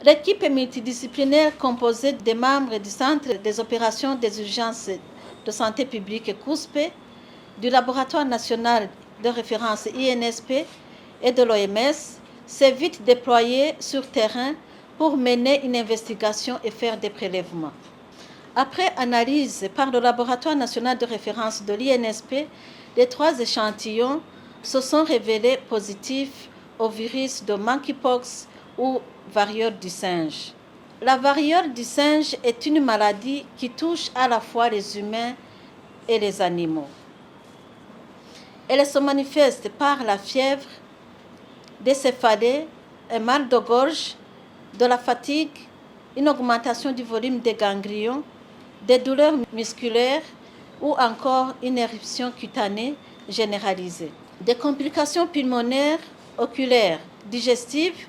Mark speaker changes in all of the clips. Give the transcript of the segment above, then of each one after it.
Speaker 1: L'équipe multidisciplinaire composée des membres du Centre des opérations des urgences de santé publique COUSP, du Laboratoire national de référence INSP et de l'OMS s'est vite déployée sur terrain pour mener une investigation et faire des prélèvements. Après analyse par le Laboratoire national de référence de l'INSP, les 3 échantillons se sont révélés positifs au virus de monkeypox ou variole du singe. La variole du singe est une maladie qui touche à la fois les humains et les animaux. Elle se manifeste par la fièvre, des céphalées, un mal de gorge, de la fatigue, une augmentation du volume des ganglions, des douleurs musculaires ou encore une éruption cutanée généralisée. Des complications pulmonaires, oculaires, digestives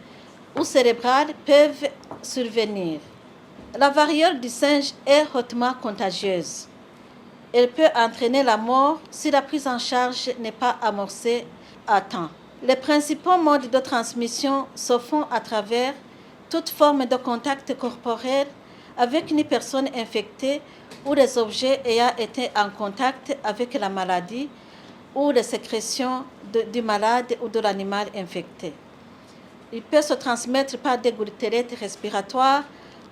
Speaker 1: ou cérébrales peuvent survenir. La variole du singe est hautement contagieuse. Elle peut entraîner la mort si la prise en charge n'est pas amorcée à temps. Les principaux modes de transmission se font à travers toute forme de contact corporel avec une personne infectée ou les objets ayant été en contact avec la maladie ou les sécrétions du malade ou de l'animal infecté. Il peut se transmettre par des gouttelettes respiratoires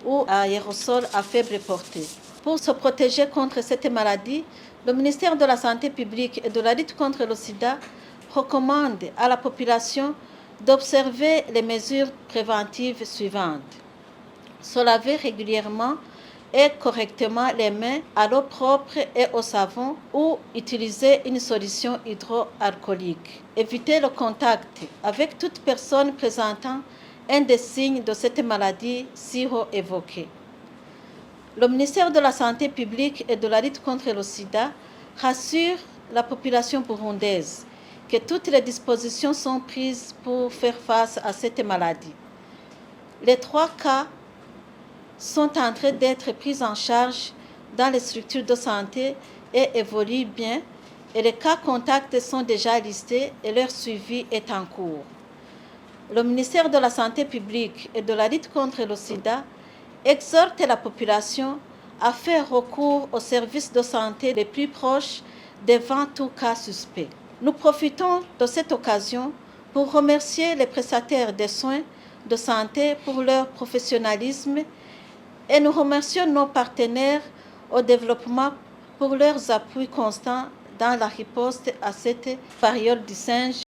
Speaker 1: ou aérosols à faible portée. Pour se protéger contre cette maladie, le ministère de la Santé publique et de la lutte contre le sida recommande à la population d'observer les mesures préventives suivantes. Se laver régulièrement et correctement les mains à l'eau propre et au savon ou utiliser une solution hydroalcoolique. Éviter le contact avec toute personne présentant un des signes de cette maladie si haut évoquée. Le ministère de la Santé publique et de la lutte contre le sida rassure la population burundaise que toutes les dispositions sont prises pour faire face à cette maladie. Les 3 cas sont en train d'être pris en charge dans les structures de santé et évoluent bien, et les cas contacts sont déjà listés et leur suivi est en cours. Le ministère de la Santé publique et de la lutte contre le sida exhorte la population à faire recours aux services de santé les plus proches devant tout cas suspect. Nous profitons de cette occasion pour remercier les prestataires des soins de santé pour leur professionnalisme et nous remercions nos partenaires au développement pour leurs appuis constants dans la riposte à cette variole du singe.